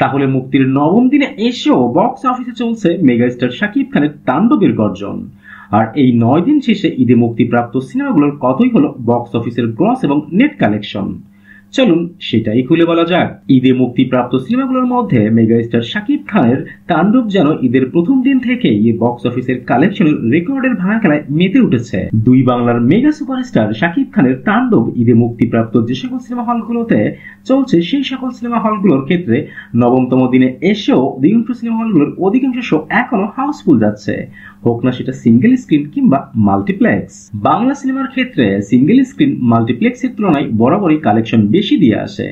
তাহলে মুক্তির নবম দিনে এসেও বক্স অফিসে চলছে মেগাস্টার শাকিব খানের তাণ্ডবের গর্জন। আর এই 9 দিন শেষে ঈদে মুক্তিপ্রাপ্ত সিনেমাগুলোর কতই হলো বক্স অফিসের গ্রস এবং নেট কালেকশন। চলুন সেটাই খুলে বলা যাক। ঈদে মুক্তিপ্রাপ্ত সিনেমাগুলোর মধ্যে মেগাস্টার শাকিব খানের তাণ্ডব যেন ঈদের প্রথম দিন থেকেই বক্স অফিসের কালেকশনের রেকর্ডের ভাঙা খেলায় মেতে উঠেছে। দুই বাংলার মেগা সুপারস্টার শাকিব খানের তাণ্ডব ঈদে মুক্তিপ্রাপ্ত যে সকল সিনেমা হলগুলোতে চলছে সেই সকল সিনেমা হলগুলোর ক্ষেত্রে নবমতম দিনে এসেও অধিকাংশ সিনেমা হলগুলোর অধিকাংশ শো এখনো হাউসফুল যাচ্ছে, হোক না সেটা সিঙ্গেল স্ক্রিন কিংবা মাল্টিপ্লেক্স। বাংলা সিনেমার ক্ষেত্রে সিঙ্গেল স্ক্রিন মাল্টিপ্লেক্সের তুলনায় বরাবরই কালেকশন বেশি দিয়ে আসে,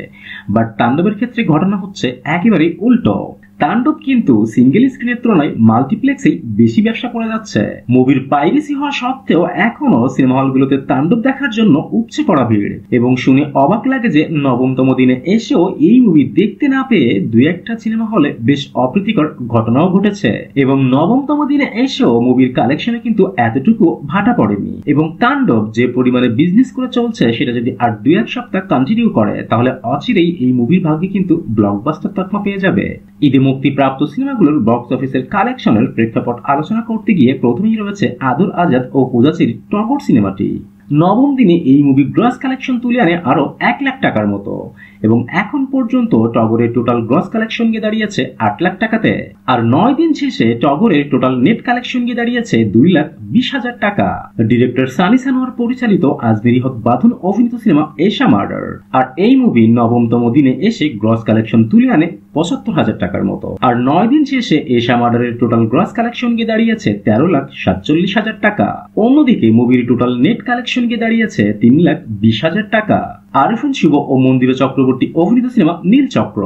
বাট তাণ্ডবের ক্ষেত্রে ঘটনা হচ্ছে একেবারেই উল্টো। তাণ্ডব কিন্তু সিঙ্গেল স্ক্রিনের তুলনায় মাল্টিপ্লেক্সেই বেশি ব্যবসা করে যাচ্ছে। মুভির পাইরেসি হওয়া সত্ত্বেও এখনো সিনেমা হলগুলোতে তাণ্ডব দেখার জন্য উপচে পড়া ভিড়, এবং শুনে অবাক লাগে যে নবমতম দিনে এসেও এই মুভি দেখতে না পেয়ে দুই একটা সিনেমা হলে বেশ অপ্রীতিকর ঘটনাও ঘটেছে। এবং নবমতম দিনে এসেও মুভির কালেকশনে কিন্তু এতটুকু ভাটা পড়েনি, এবং তাণ্ডব যে পরিমাণে বিজনেস করে চলছে সেটা যদি আর দুই এক সপ্তাহ কন্টিনিউ করে তাহলে অচিরেই এই মুভির ভাগ্যে কিন্তু ব্লকবাস্টার তকমা পেয়ে যাবে। ঈদে মুক্তিপ্রাপ্ত সিনেমাগুলোর বক্স অফিসের কালেকশনের প্রেক্ষাপট আলোচনা করতে গিয়ে প্রথমেই রয়েছে আদর আজাদ ও পূজাচির টগর সিনেমাটি। নবম দিনে এই মুভি গ্রস কালেকশন তুলে আনে আরো 1 লাখ টাকার মতো, এবং এখন পর্যন্ত টগরের টোটাল গ্রস কালেকশন গিয়ে দাঁড়িয়েছে 8 লাখ টাকাতে। আর 9 দিন শেষে টগরের টোটাল নেট কালেকশন গিয়ে দাঁড়িয়েছে 2,20,000 টাকা। ডিরেক্টর সানি সানোয়ার পরিচালিত আজমেরি হক বাঁধন অভিনীত সিনেমা এশা মার্ডার। আর এই মুভি নবমতম দিনে এসে গ্রস কালেকশন তুলে আনে 75,000 টাকার মতো। আর 9 দিন শেষে এশা মার্ডারের টোটাল গ্রস কালেকশন গিয়ে দাঁড়িয়েছে 13,47,000 টাকা। অন্যদিকে মুভির টোটাল নেট কালেকশন গিয়ে দাঁড়িয়েছে 3,20,000 টাকা। আরিফিন শুভ ও মন্দিরা চক্রবর্তী অভিনীত সিনেমা নীলচক্র,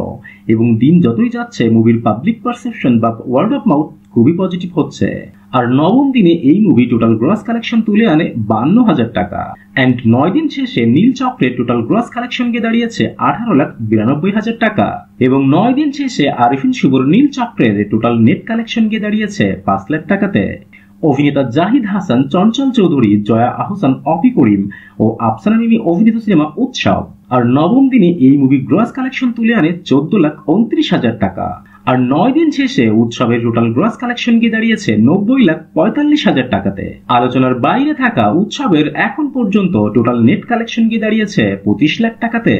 এবং দিন যতই যাচ্ছে মুভির পাবলিক পারসেপশন বা ওয়ার্ড অফ মাউথ খুবই পজিটিভ হচ্ছে। আর নবম দিনে এই মুভি টোটাল গ্রস কালেকশন তুলে আনে 52,000 টাকা। এন্ড 9 দিন শেষে নীলচক্রের টোটাল গ্রস কালেকশন গিয়ে দাঁড়িয়েছে 18,92,000 টাকা। এবং 9 দিন শেষে আরিফিন শুভর নীলচক্রের টোটাল নেট কালেকশন গিয়ে দাঁড়িয়েছে 5 লাখ টাকাতে। অভিনেতা জাহিদ হাসান, চঞ্চল চৌধুরী, জয়া আহসান, অপি করিম ও আফসানা মিমি অভিনীত সিনেমা উৎসব। আর নবম দিনে এই মুভি গ্রস কালেকশন তুলে আনে 14,29,000 টাকা। আর 9 দিন শেষে উৎসবের টোটাল গ্রস কালেকশন গিয়ে দাঁড়িয়েছে 90,45,000 টাকাতে। আলোচনার বাইরে থাকা উৎসবের এখন পর্যন্ত টোটাল নেট কালেকশন গিয়ে দাঁড়িয়েছে 25 লাখ টাকাতে।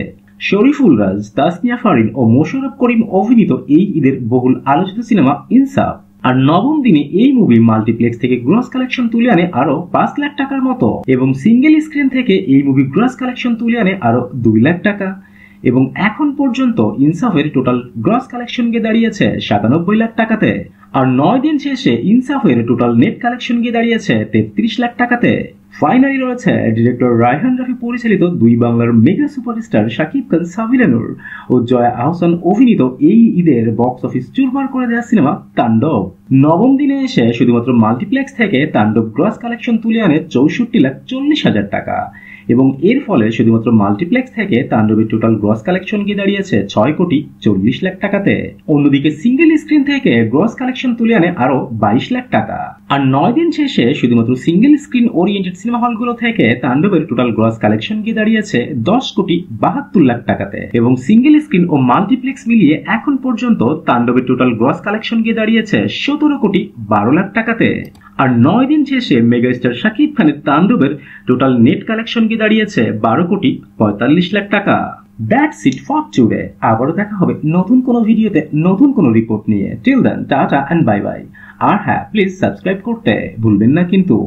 শরীফুল রাজ, তাসনিয়া ফারিন ও মোশাররফ করিম অভিনীত এই ঈদের বহুল আলোচিত সিনেমা ইনসাফ। আর নবম দিনে এই মুভি মাল্টিপ্লেক্স থেকে গ্রস কালেকশন তুলে আনে আরো 5 লাখ টাকার মতো, এবং সিঙ্গেল স্ক্রিন থেকে এই মুভি গ্রস কালেকশন তুলে আনে আরো 2 লাখ টাকা। এবং এখন পর্যন্ত ইনসাফের টোটাল গ্রস কালেকশন গিয়ে দাঁড়িয়েছে 97 লাখ টাকাতে। আর 9 দিন শেষে ইনসাফের টোটাল নেট কালেকশন গিয়ে দাঁড়িয়েছে 33 লাখ টাকাতে। ফাইনালি রয়েছে ডিরেক্টর রায়হান রাফি পরিচালিত দুই বাংলার মেগা সুপারস্টার শাকিব খান, সাবিলা নূর ও জয়া আহসান অভিনীত এই ঈদের বক্স অফিস চুরমার করে দেওয়া সিনেমা তাণ্ডব। নবম দিনে এসে শুধুমাত্র মাল্টিপ্লেক্স থেকে তাণ্ডব গ্রস কালেকশন তুলে আনে 64,40,000 টাকা, এবং এর ফলে শুধুমাত্র মাল্টিপ্লেক্স থেকে তাণ্ডবের টোটাল গ্রস কালেকশন গিয়ে দাঁড়িয়েছে 6,40,00,000 টাকাতে। অন্যদিকে সিঙ্গেল স্ক্রিন থেকে গ্রস কালেকশন তুলে আনে আরো 22 লাখ টাকা। আর 9 দিন শেষে শুধুমাত্র সিঙ্গেল স্ক্রিন ওরিয়েন্টেড সিনেমা হলগুলো থেকে তাণ্ডবের টোটাল গ্রস কালেকশন গিয়ে দাঁড়িয়েছে 10,72,00,000 টাকাতে। এবং সিঙ্গেল স্ক্রিন ও মাল্টিপ্লেক্স মিলিয়ে এখন পর্যন্ত তাণ্ডবের টোটাল গ্রস কালেকশন গিয়ে দাঁড়িয়েছে 17,12,00,000 টাকাতে। আর 9 দিন শেষে মেগাস্টার শাকিব খানের তাণ্ডবের টোটাল নেট কালেকশন গিয়ে দাঁড়িয়েছে 12,45,00,000 টাকা। That's it for today. আবারও দেখা হবে নতুন কোনো ভিডিওতে নতুন কোনো রিপোর্ট নিয়ে। Till then tata and bye bye. আর হ্যাঁ, প্লিজ সাবস্ক্রাইব করতে ভুলবেন না কিন্তু।